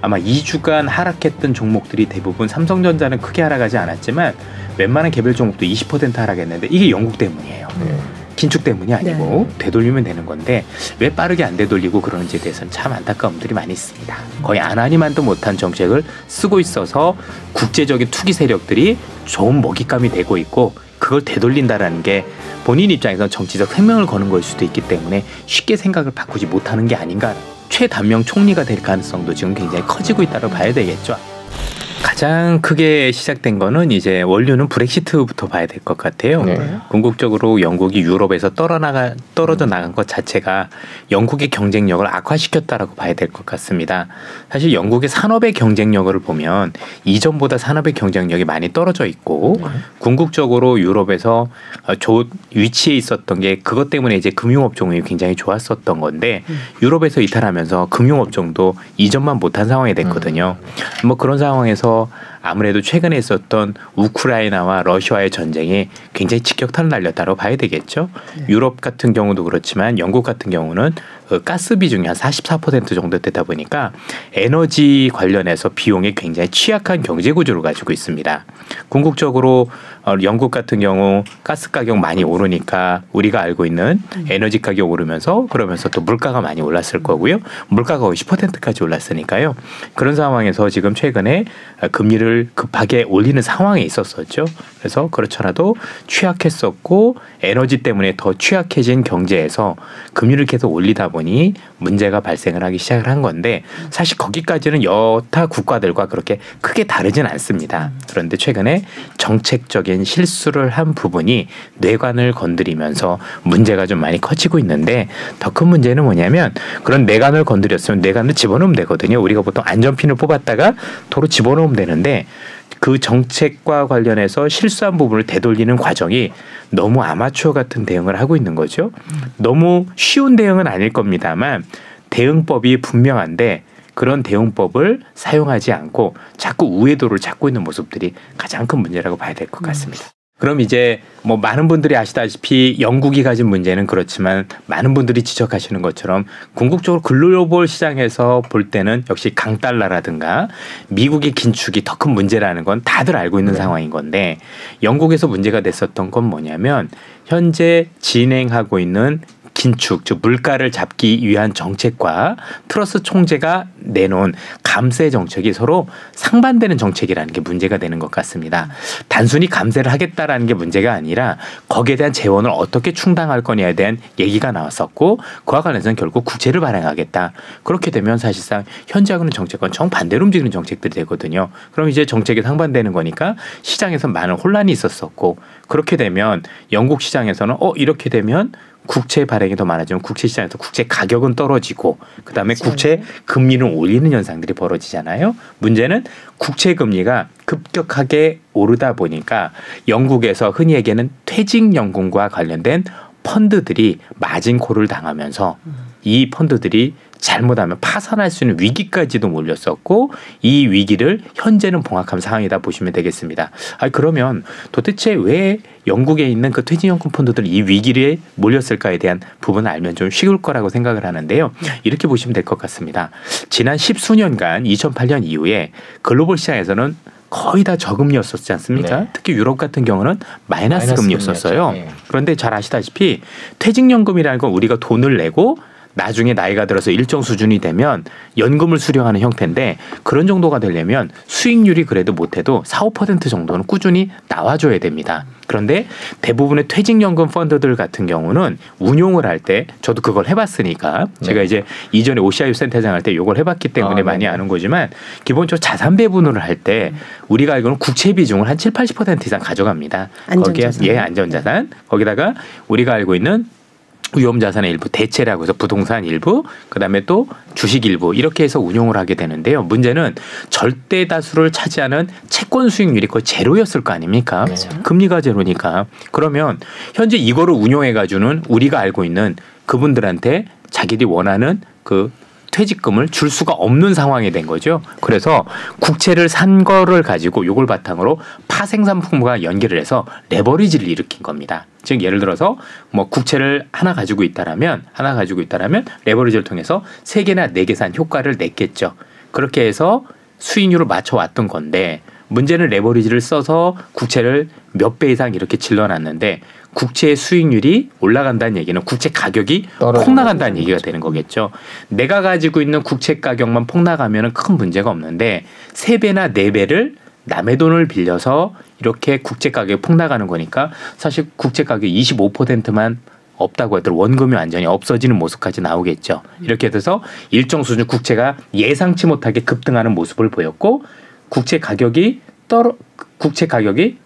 아마 2주간 하락했던 종목들이 대부분 삼성전자는 크게 하락하지 않았지만 웬만한 개별 종목도 20% 하락했는데 이게 영국 때문이에요. 긴축 때문이 아니고 되돌리면 되는 건데 왜 빠르게 안 되돌리고 그러는지에 대해서는 참 안타까움들이 많이 있습니다. 거의 안 하니만도 못한 정책을 쓰고 있어서 국제적인 투기 세력들이 좋은 먹잇감이 되고 있고 그걸 되돌린다라는 게 본인 입장에서는 정치적 생명을 거는 걸 수도 있기 때문에 쉽게 생각을 바꾸지 못하는 게 아닌가. 최단명 총리가 될 가능성도 지금 굉장히 커지고 있다고 봐야 되겠죠. 가장 크게 시작된 거는 이제 원료는 브렉시트부터 봐야 될 것 같아요. 궁극적으로 영국이 유럽에서 떨어져 나간 것 자체가 영국의 경쟁력을 악화시켰다라고 봐야 될 것 같습니다. 사실 영국의 산업의 경쟁력을 보면 이전보다 산업의 경쟁력이 많이 떨어져 있고 궁극적으로 유럽에서 위치에 있었던 게 그것 때문에 이제 금융업종이 굉장히 좋았었던 건데 유럽에서 이탈하면서 금융업종도 이전만 못한 상황이 됐거든요. 뭐 그런 상황에서 아무래도 최근에 있었던 우크라이나와 러시아의 전쟁이 굉장히 직격탄을 날렸다고 봐야 되겠죠. 유럽 같은 경우도 그렇지만 영국 같은 경우는 가스 비중이 한 44% 정도 되다 보니까 에너지 관련해서 비용이 굉장히 취약한 경제 구조를 가지고 있습니다. 궁극적으로 영국 같은 경우 가스 가격 많이 오르니까 우리가 알고 있는 에너지 가격 오르면서 그러면서 또 물가가 많이 올랐을 거고요. 물가가 50%까지 올랐으니까요. 그런 상황에서 지금 최근에 금리를 급하게 올리는 상황에 있었었죠. 그래서 그렇잖아도 취약했었고 에너지 때문에 더 취약해진 경제에서 금리를 계속 올리다 보니 문제가 발생을 하기 시작을 한 건데 사실 거기까지는 여타 국가들과 그렇게 크게 다르진 않습니다. 그런데 최근에 정책적인 실수를 한 부분이 뇌관을 건드리면서 문제가 좀 많이 커지고 있는데 더 큰 문제는 뭐냐면 그런 뇌관을 건드렸으면 뇌관을 집어넣으면 되거든요. 우리가 보통 안전핀을 뽑았다가 도로 집어넣으면 되는데 그 정책과 관련해서 실수한 부분을 되돌리는 과정이 너무 아마추어 같은 대응을 하고 있는 거죠. 너무 쉬운 대응은 아닐 겁니다만 대응법이 분명한데 그런 대응법을 사용하지 않고 자꾸 우회도를 찾고 있는 모습들이 가장 큰 문제라고 봐야 될 것 같습니다. 그럼 이제 뭐 많은 분들이 아시다시피 영국이 가진 문제는 그렇지만 많은 분들이 지적하시는 것처럼 궁극적으로 글로벌 시장에서 볼 때는 역시 강달러라든가 미국의 긴축이 더 큰 문제라는 건 다들 알고 있는 상황인 건데 영국에서 문제가 됐었던 건 뭐냐면 현재 진행하고 있는 긴축, 즉 물가를 잡기 위한 정책과 트러스 총재가 내놓은 감세 정책이 서로 상반되는 정책이라는 게 문제가 되는 것 같습니다. 단순히 감세를 하겠다라는 게 문제가 아니라 거기에 대한 재원을 어떻게 충당할 거냐에 대한 얘기가 나왔었고 그와 관련해서는 결국 국채를 발행하겠다. 그렇게 되면 사실상 현재 하고 있는 정책과는 정반대로 움직이는 정책들이 되거든요. 그럼 이제 정책이 상반되는 거니까 시장에서 많은 혼란이 있었었고 그렇게 되면 영국 시장에서는 이렇게 되면 국채 발행이 더 많아지면 국채 시장에서 국채 가격은 떨어지고 그다음에 국채 금리는 올리는 현상들이 벌어지잖아요. 문제는 국채 금리가 급격하게 오르다 보니까 영국에서 흔히 얘기하는 퇴직연금과 관련된 펀드들이 마진콜을 당하면서 이 펀드들이 잘못하면 파산할 수 있는 위기까지도 몰렸었고 이 위기를 현재는 봉합한 상황이다 보시면 되겠습니다. 그러면 도대체 왜 영국에 있는 그 퇴직연금 펀드들 이 위기에 몰렸을까에 대한 부분을 알면 좀 쉬울 거라고 생각을 하는데요. 이렇게 보시면 될 것 같습니다. 지난 10수년간 2008년 이후에 글로벌 시장에서는 거의 다 저금리였었지 않습니까? 특히 유럽 같은 경우는 마이너스 금리였었어요. 그런데 잘 아시다시피 퇴직연금이라는 건 우리가 돈을 내고 나중에 나이가 들어서 일정 수준이 되면 연금을 수령하는 형태인데 그런 정도가 되려면 수익률이 그래도 못해도 4~5% 정도는 꾸준히 나와줘야 됩니다. 그런데 대부분의 퇴직연금 펀드들 같은 경우는 운용을 할 때 저도 그걸 해봤으니까 제가 이제 이전에 OCIU 센터장 할 때 이걸 해봤기 때문에 많이 아는 거지만 기본적으로 자산 배분을 할 때 우리가 알고는 국채 비중을 한 7~80% 이상 가져갑니다. 안전자산. 거기에 안전자산 거기다가 우리가 알고 있는 위험자산의 일부 대체라고 해서 부동산 일부 그다음에 또 주식 일부 이렇게 해서 운용을 하게 되는데요. 문제는 절대 다수를 차지하는 채권 수익률이 거의 제로였을 거 아닙니까? 금리가 제로니까. 그러면 현재 이거를 운용해가지고는 우리가 알고 있는 그분들한테 자기들이 원하는 그 퇴직금을 줄 수가 없는 상황이 된 거죠. 그래서 국채를 산 거를 가지고 요걸 바탕으로 파생상품과 연결을 해서 레버리지를 일으킨 겁니다. 즉 예를 들어서 뭐 국채를 하나 가지고 있다라면 레버리지를 통해서 3개나 4개 산 효과를 냈겠죠. 그렇게 해서 수익률을 맞춰왔던 건데 문제는 레버리지를 써서 국채를 몇 배 이상 이렇게 질러놨는데 국채의 수익률이 올라간다는 얘기는 국채 가격이 폭락한다는 얘기가 되는 거겠죠. 내가 가지고 있는 국채 가격만 폭락하면 큰 문제가 없는데 3배나 4배를 남의 돈을 빌려서 이렇게 국채 가격이 폭락하는 거니까 사실 국채 가격이 25%만 없다고 하더라도 원금이 완전히 없어지는 모습까지 나오겠죠. 이렇게 돼서 일정 수준 국채가 예상치 못하게 급등하는 모습을 보였고 국채 가격이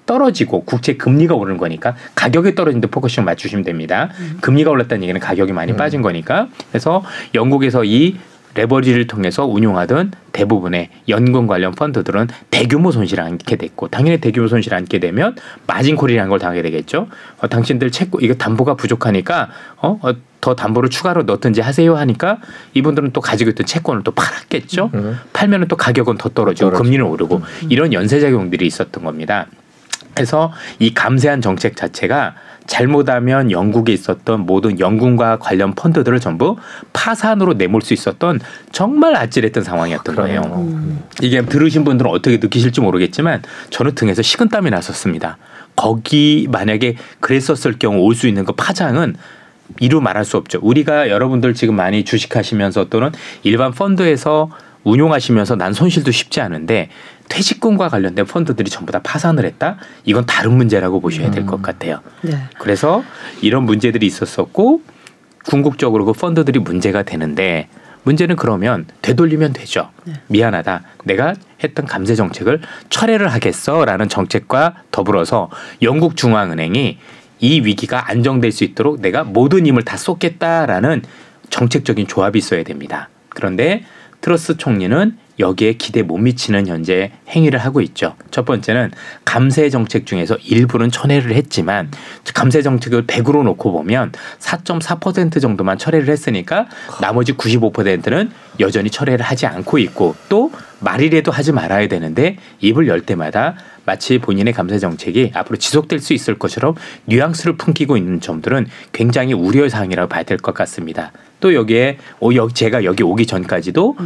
떨어지고 국채 금리가 오르는 거니까 가격이 떨어지는데 포커싱을 맞추시면 됩니다. 금리가 올랐다는 얘기는 가격이 많이 빠진 거니까. 그래서 영국에서 이 레버리지를 통해서 운용하던 대부분의 연금 관련 펀드들은 대규모 손실을 안게 됐고 당연히 대규모 손실을 안게 되면 마진콜이라는 걸 당하게 되겠죠. 당신들 채권 이거 담보가 부족하니까 더 담보를 추가로 넣든지 하세요 하니까 이분들은 또 가지고 있던 채권을 또 팔았겠죠. 팔면은 또 가격은 더 떨어지고 금리는 오르고 이런 연쇄작용들이 있었던 겁니다. 그래서 이 감세한 정책 자체가 잘못하면 영국에 있었던 모든 연금과 관련 펀드들을 전부 파산으로 내몰 수 있었던 정말 아찔했던 상황이었던 거예요. 이게 들으신 분들은 어떻게 느끼실지 모르겠지만 저는 등에서 식은땀이 났었습니다. 거기 만약에 그랬었을 경우 올 수 있는 그 파장은 이루 말할 수 없죠. 우리가 여러분들 지금 많이 주식하시면서 또는 일반 펀드에서 운용하시면서 난 손실도 쉽지 않은데 퇴직금과 관련된 펀드들이 전부 다 파산을 했다? 이건 다른 문제라고 보셔야 될 것 같아요. 네. 그래서 이런 문제들이 있었었고 궁극적으로 그 펀드들이 문제가 되는데 문제는 그러면 되돌리면 되죠. 네. 미안하다. 내가 했던 감세 정책을 철회를 하겠어라는 정책과 더불어서 영국 중앙은행이 이 위기가 안정될 수 있도록 내가 모든 힘을 다 쏟겠다라는 정책적인 조합이 있어야 됩니다. 그런데 트러스 총리는 여기에 기대 못 미치는 현재 행위를 하고 있죠. 첫 번째는 감세 정책 중에서 일부는 철회를 했지만 감세 정책을 100으로 놓고 보면 4.4% 정도만 철회를 했으니까 나머지 95%는 여전히 철회를 하지 않고 있고 또 말이라도 하지 말아야 되는데 입을 열 때마다 마치 본인의 감세 정책이 앞으로 지속될 수 있을 것처럼 뉘앙스를 풍기고 있는 점들은 굉장히 우려의 사항이라고 봐야 될 것 같습니다. 또 여기에 제가 여기 오기 전까지도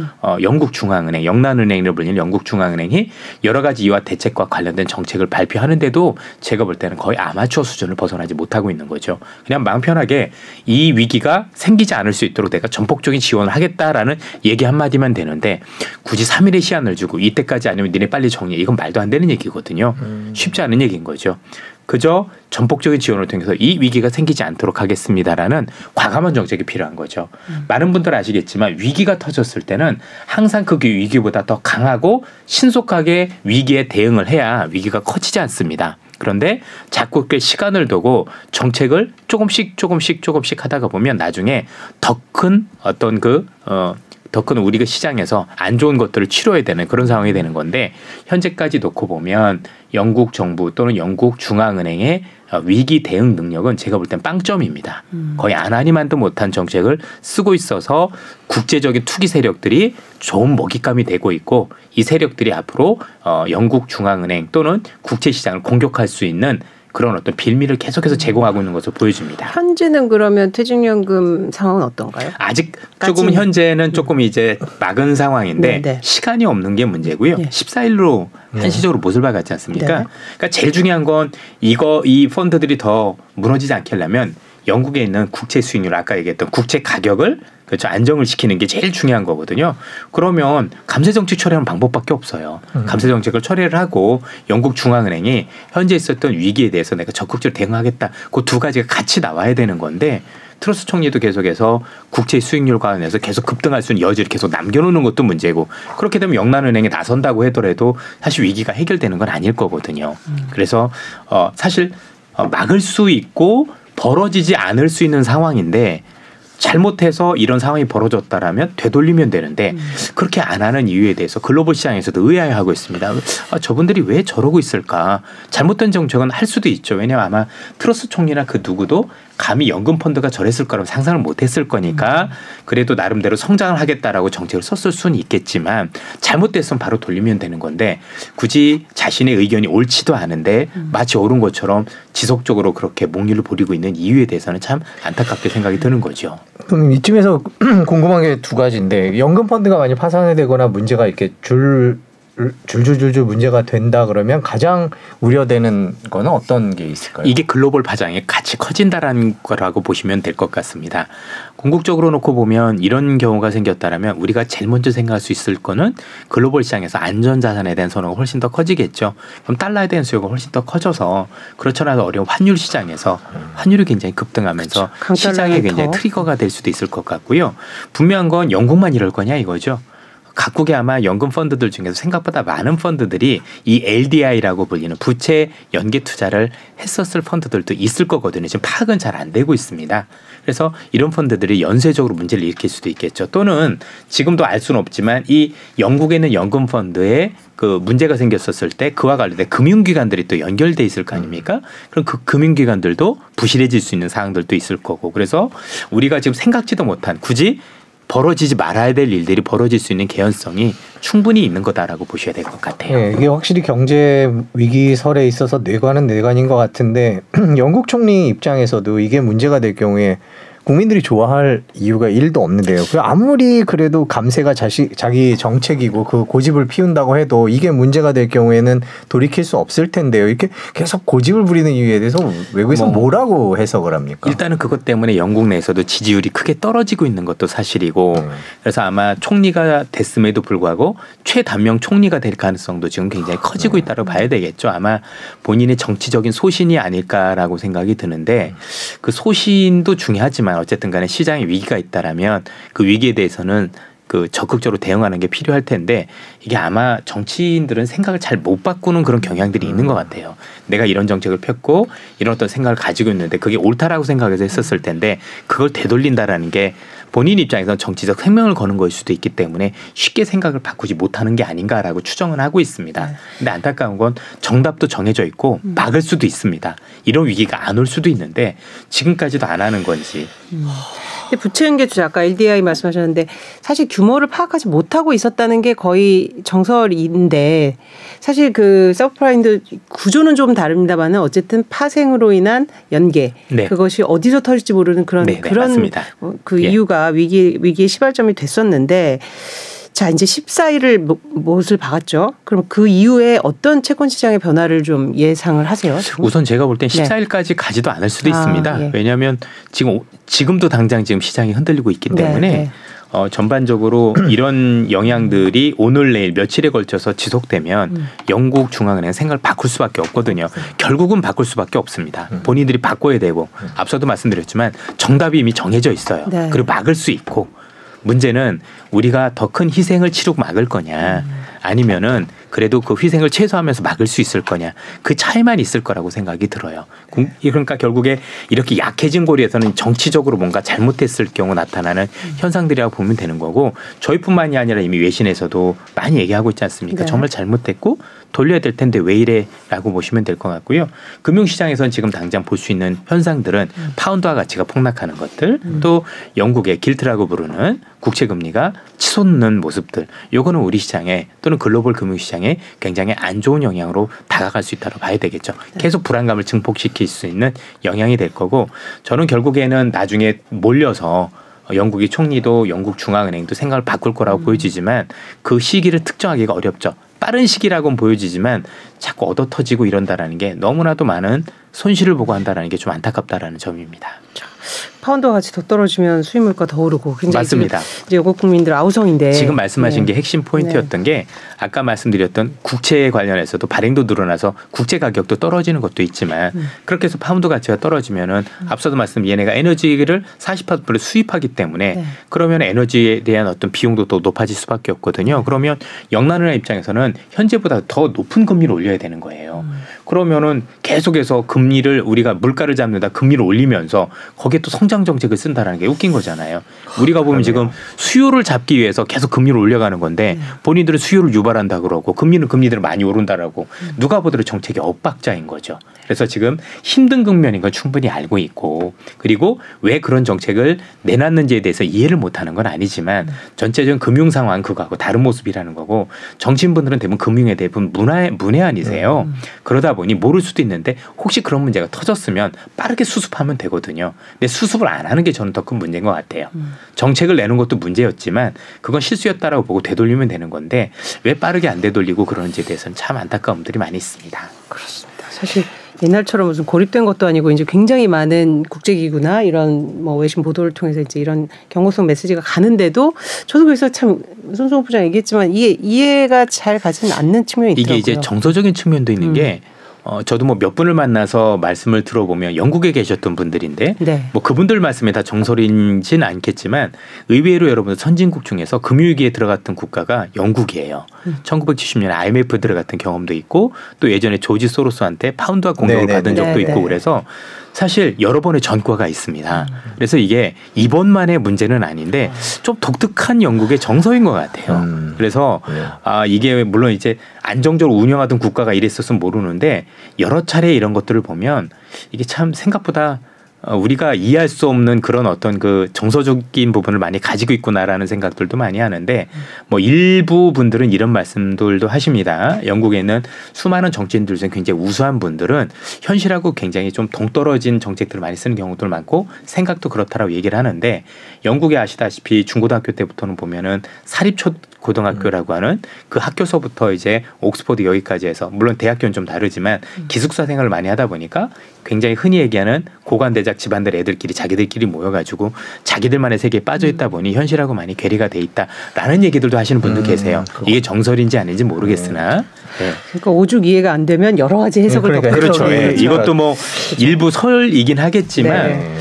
영국 중앙은행, 영란은행으로 불리는 영국 중앙은행이 여러 가지 이와 대책과 관련된 정책을 발표하는데도 제가 볼 때는 거의 아마추어 수준을 벗어나지 못하고 있는 거죠. 그냥 마음 편하게 이 위기가 생기지 않을 수 있도록 내가 전폭적인 지원을 하겠다라는 얘기 한마디만 되는데 굳이 3일의 시한을 주고 이때까지 아니면 니네 빨리 정리해. 이건 말도 안 되는 얘기거든요. 쉽지 않은 얘기인 거죠. 그저 전폭적인 지원을 통해서 이 위기가 생기지 않도록 하겠습니다라는 과감한 정책이 필요한 거죠. 많은 분들 아시겠지만 위기가 터졌을 때는 항상 그 위기보다 더 강하고 신속하게 위기에 대응을 해야 위기가 커지지 않습니다. 그런데 자꾸 꽤 시간을 두고 정책을 조금씩 하다가 보면 나중에 더 큰 어떤 더 큰 우리가 시장에서 안 좋은 것들을 치러야 되는 그런 상황이 되는 건데 현재까지 놓고 보면 영국 정부 또는 영국 중앙은행의 위기 대응 능력은 제가 볼 땐 빵점입니다. 거의 안 하니만도 못한 정책을 쓰고 있어서 국제적인 투기 세력들이 좋은 먹잇감이 되고 있고 이 세력들이 앞으로 영국 중앙은행 또는 국제시장을 공격할 수 있는 그런 어떤 빌미를 계속해서 제공하고 있는 것을 보여줍니다. 현재는 그러면 퇴직연금 상황은 어떤가요? 아직 조금 현재는 조금 이제 막은 상황인데 네네. 시간이 없는 게 문제고요. 네. 14일로 한시적으로 못을 박았지 않습니까? 네. 그러니까 제일 중요한 건 이 펀드들이 더 무너지지 않게 하려면 영국에 있는 국채 수익률 아까 얘기했던 국채 가격을 그렇죠. 안정을 시키는 게 제일 중요한 거거든요. 그러면 감세 정책 처리하는 방법밖에 없어요. 감세 정책을 처리를 하고 영국 중앙은행이 현재 있었던 위기에 대해서 내가 적극적으로 대응하겠다. 그 두 가지가 같이 나와야 되는 건데 트러스 총리도 계속해서 국채 수익률 관련해서 계속 급등할 수 있는 여지를 계속 남겨놓는 것도 문제고 그렇게 되면 영란은행에 나선다고 하더라도 사실 위기가 해결되는 건 아닐 거거든요. 그래서 사실 막을 수 있고 벌어지지 않을 수 있는 상황인데 잘못해서 이런 상황이 벌어졌다라면 되돌리면 되는데 그렇게 안 하는 이유에 대해서 글로벌 시장에서도 의아해하고 있습니다. 저분들이 왜 저러고 있을까? 잘못된 정책은 할 수도 있죠. 왜냐하면 아마 트러스 총리나 그 누구도 감히 연금 펀드가 저랬을 거라고 상상을 못했을 거니까 그래도 나름대로 성장을 하겠다라고 정책을 썼을 수는 있겠지만 잘못됐으면 바로 돌리면 되는 건데 굳이 자신의 의견이 옳지도 않은데 마치 옳은 것처럼 지속적으로 그렇게 목리를 부리고 있는 이유에 대해서는 참 안타깝게 생각이 드는 거죠. 그럼 이쯤에서 궁금한 게 두 가지인데 연금 펀드가 만약 파산이 되거나 문제가 이렇게 줄줄줄줄 문제가 된다 그러면 가장 우려되는 거는 어떤 게 있을까요? 이게 글로벌 파장이 같이 커진다라는 거라고 보시면 될 것 같습니다. 궁극적으로 놓고 보면 이런 경우가 생겼다면 우리가 제일 먼저 생각할 수 있을 거는 글로벌 시장에서 안전자산에 대한 선호가 훨씬 더 커지겠죠. 그럼 달러에 대한 수요가 훨씬 더 커져서 그렇잖아도 어려운 환율 시장에서 환율이 굉장히 급등하면서 그렇죠. 시장에 굉장히 트리거가 될 수도 있을 것 같고요. 분명한 건 영국만 이럴 거냐 이거죠. 각국의 아마 연금 펀드들 중에서 생각보다 많은 펀드들이 이 LDI라고 불리는 부채 연계 투자를 했었을 펀드들도 있을 거거든요. 지금 파악은 잘 안 되고 있습니다. 그래서 이런 펀드들이 연쇄적으로 문제를 일으킬 수도 있겠죠. 또는 지금도 알 수는 없지만 이 영국에 있는 연금 펀드에 그 문제가 생겼었을 때 그와 관련된 금융기관들이 또 연결돼 있을 거 아닙니까? 그럼 그 금융기관들도 부실해질 수 있는 사항들도 있을 거고 그래서 우리가 지금 생각지도 못한 굳이 벌어지지 말아야 될 일들이 벌어질 수 있는 개연성이 충분히 있는 거다라고 보셔야 될 것 같아요. 네, 이게 확실히 경제 위기설에 있어서 뇌관은 뇌관인 것 같은데 영국 총리 입장에서도 이게 문제가 될 경우에 국민들이 좋아할 이유가 1도 없는데요. 아무리 그래도 감세가 자기 정책이고 그 고집을 피운다고 해도 이게 문제가 될 경우에는 돌이킬 수 없을 텐데요. 이렇게 계속 고집을 부리는 이유에 대해서 외국에서 뭐라고 해석을 합니까? 일단은 그것 때문에 영국 내에서도 지지율이 크게 떨어지고 있는 것도 사실이고 그래서 아마 총리가 됐음에도 불구하고 최단명 총리가 될 가능성도 지금 굉장히 커지고 있다고 봐야 되겠죠. 아마 본인의 정치적인 소신이 아닐까라고 생각이 드는데 그 소신도 중요하지만 어쨌든 간에 시장에 위기가 있다라면 그 위기에 대해서는 그 적극적으로 대응하는 게 필요할 텐데 이게 아마 정치인들은 생각을 잘 못 바꾸는 그런 경향들이 있는 것 같아요. 내가 이런 정책을 폈고 이런 어떤 생각을 가지고 있는데 그게 옳다라고 생각해서 했었을 텐데 그걸 되돌린다라는 게 본인 입장에서는 정치적 생명을 거는 것일 수도 있기 때문에 쉽게 생각을 바꾸지 못하는 게 아닌가라고 추정은 하고 있습니다. 근데 안타까운 건 정답도 정해져 있고 막을 수도 있습니다. 이런 위기가 안 올 수도 있는데 지금까지도 안 하는 건지. 근데 부채 연계 투자 아까 LDI 말씀하셨는데 사실 규모를 파악하지 못하고 있었다는 게 거의 정설인데 사실 그 서브프라임도 구조는 좀 다릅니다만은 어쨌든 파생으로 인한 연계 그것이 어디서 터질지 모르는 그런 맞습니다. 그 이유가 위기의 시발점이 됐었는데 자 이제 14일을 못을 박았죠. 그럼 그 이후에 어떤 채권 시장의 변화를 좀 예상을 하세요? 지금? 우선 제가 볼 땐 14일까지 가지도 않을 수도 있습니다. 왜냐하면 지금도 당장 지금 시장이 흔들리고 있기 때문에 전반적으로 이런 영향들이 오늘 내일 며칠에 걸쳐서 지속되면 영국 중앙은행 생각을 바꿀 수밖에 없거든요. 결국은 바꿀 수밖에 없습니다. 본인들이 바꿔야 되고 앞서도 말씀드렸지만 정답이 이미 정해져 있어요. 그리고 막을 수 있고 문제는 우리가 더 큰 희생을 치르고 막을 거냐 아니면은 그래도 그 희생을 최소화하면서 막을 수 있을 거냐 그 차이만 있을 거라고 생각이 들어요. 그러니까 결국에 이렇게 약해진 고리에서는 정치적으로 뭔가 잘못했을 경우 나타나는 현상들이라고 보면 되는 거고 저희뿐만이 아니라 이미 외신에서도 많이 얘기하고 있지 않습니까? 정말 잘못했고 돌려야 될 텐데 왜 이래라고 보시면 될 것 같고요. 금융시장에서는 지금 당장 볼 수 있는 현상들은 파운드화 가치가 폭락하는 것들 또 영국의 길트라고 부르는 국채금리가 치솟는 모습들 요거는 우리 시장에 또는 글로벌 금융시장에 굉장히 안 좋은 영향으로 다가갈 수 있다고 봐야 되겠죠. 계속 불안감을 증폭시킬 수 있는 영향이 될 거고 저는 결국에는 나중에 몰려서 영국의 총리도 영국 중앙은행도 생각을 바꿀 거라고 보여지지만 그 시기를 특정하기가 어렵죠. 빠른 시기라고는 보여지지만 자꾸 얻어터지고 이런다라는 게 너무나도 많은 손실을 보고 한다라는 게 좀 안타깝다라는 점입니다. 파운드 가치 더 떨어지면 수입물가 더 오르고 굉장히 맞습니다. 이제 영국 국민들 아우성인데 지금 말씀하신 게 핵심 포인트였던 게 아까 말씀드렸던 국채에 관련해서도 발행도 늘어나서 국채 가격도 떨어지는 것도 있지만 그렇게 해서 파운드 가치가 떨어지면은 앞서도 말씀 얘네가 에너지를 40% 수입하기 때문에 그러면 에너지에 대한 어떤 비용도 또 높아질 수밖에 없거든요. 그러면 영란은행 입장에서는 현재보다 더 높은 금리를 올려야 되는 거예요. 그러면은 계속해서 금리를 우리가 물가를 잡는다 금리를 올리면서 거기에 또 성장 정책을 쓴다라는 게 웃긴 거잖아요. 우리가 보면 지금 수요를 잡기 위해서 계속 금리를 올려가는 건데 본인들은 수요를 유발한다 그러고 금리들은 많이 오른다라고 누가 보더라도 정책의 엇박자인 거죠. 그래서 지금 힘든 국면인 건 충분히 알고 있고 그리고 왜 그런 정책을 내놨는지에 대해서 이해를 못하는 건 아니지만 전체적인 금융 상황 그거하고 다른 모습이라는 거고 정치인분들은 대부분 금융에 대부분 문외한이세요. 그러다 보니 모를 수도 있는데 혹시 그런 문제가 터졌으면 빠르게 수습하면 되거든요. 근데 수습을 안 하는 게 저는 더 큰 문제인 것 같아요. 정책을 내는 것도 문제였지만 그건 실수였다라고 보고 되돌리면 되는 건데 왜 빠르게 안 되돌리고 그러는지에 대해서는 참 안타까움들이 많이 있습니다. 그렇습니다. 사실 옛날처럼 무슨 고립된 것도 아니고 이제 굉장히 많은 국제기구나 이런 뭐 외신 보도를 통해서 이제 이런 경고성 메시지가 가는데도 저도 그래서 참 손성호 부장 얘기했지만 이해가 잘 가지는 않는 측면이 있더라고요. 이게 이제 정서적인 측면도 있는 게 저도 뭐 몇 분을 만나서 말씀을 들어보면 영국에 계셨던 분들인데 네. 뭐 그분들 말씀이 다 정설인지는 않겠지만 의외로 여러분 선진국 중에서 금융위기에 들어갔던 국가가 영국이에요. 1970년에 IMF 들어갔던 경험도 있고 또 예전에 조지 소로스한테 파운드화 공격을 받은 적도 있고 그래서 사실 여러 번의 전과가 있습니다. 그래서 이게 이번만의 문제는 아닌데 좀 독특한 영국의 정서인 것 같아요. 그래서 이게 물론 이제 안정적으로 운영하던 국가가 이랬었으면 모르는데 여러 차례 이런 것들을 보면 이게 참 생각보다 우리가 이해할 수 없는 그런 어떤 그 정서적인 부분을 많이 가지고 있구나라는 생각들도 많이 하는데 뭐 일부 분들은 이런 말씀들도 하십니다. 영국에는 수많은 정치인들 중에 굉장히 우수한 분들은 현실하고 굉장히 좀 동떨어진 정책들을 많이 쓰는 경우도 많고 생각도 그렇다라고 얘기를 하는데 영국에 아시다시피 중고등학교 때부터는 보면은 사립초고등학교라고 하는 그 학교서부터 이제 옥스퍼드 여기까지 해서 물론 대학교는 좀 다르지만 기숙사 생활을 많이 하다 보니까 굉장히 흔히 얘기하는 고관대작 집안들 애들끼리 자기들끼리 모여가지고 자기들만의 세계에 빠져 있다 보니 현실하고 많이 괴리가 돼 있다라는 얘기들도 하시는 분도 계세요. 이게 정설인지 아닌지 모르겠으나 네. 그러니까 오죽 이해가 안 되면 여러 가지 해석을 그렇죠. 이것도 뭐 일부 설이긴 하겠지만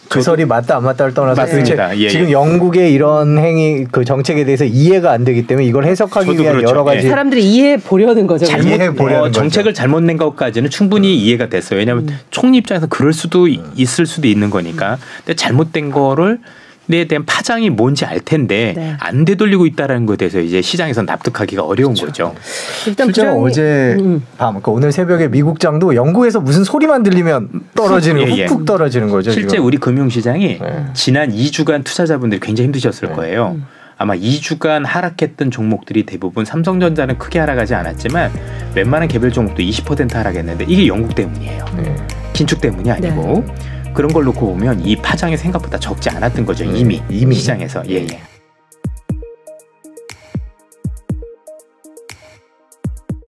그 설이 맞다 안 맞다를 떠나서 맞습니다. 지금 영국의 이런 행위 그 정책에 대해서 이해가 안 되기 때문에 이걸 해석하기 위한 그렇죠. 여러 가지 사람들이 이해해 보려는 거죠. 정책을 잘못 낸 것까지는 충분히 이해가 됐어요. 왜냐하면 총리 입장에서 그럴 수도 있을 수도 있는 거니까. 근데 잘못된 거를 에 대한 파장이 뭔지 알 텐데 안 되돌리고 있다라는 것에 대해서 이제 시장에서 납득하기가 어려운 거죠. 일단 실제로 어제 밤, 그러니까 오늘 새벽에 미국장도 영국에서 무슨 소리만 들리면 떨어지는 훅훅 떨어지는 거죠. 실제 지금. 우리 금융시장이 지난 2주간 투자자분들이 굉장히 힘드셨을 거예요. 아마 2주간 하락했던 종목들이 대부분 삼성전자는 크게 하락하지 않았지만 웬만한 개별 종목도 20% 하락했는데 이게 영국 때문이에요. 긴축 때문이 아니고. 그런 걸 놓고 보면 이 파장이 생각보다 적지 않았던 거죠. 이미 시장에서. 예.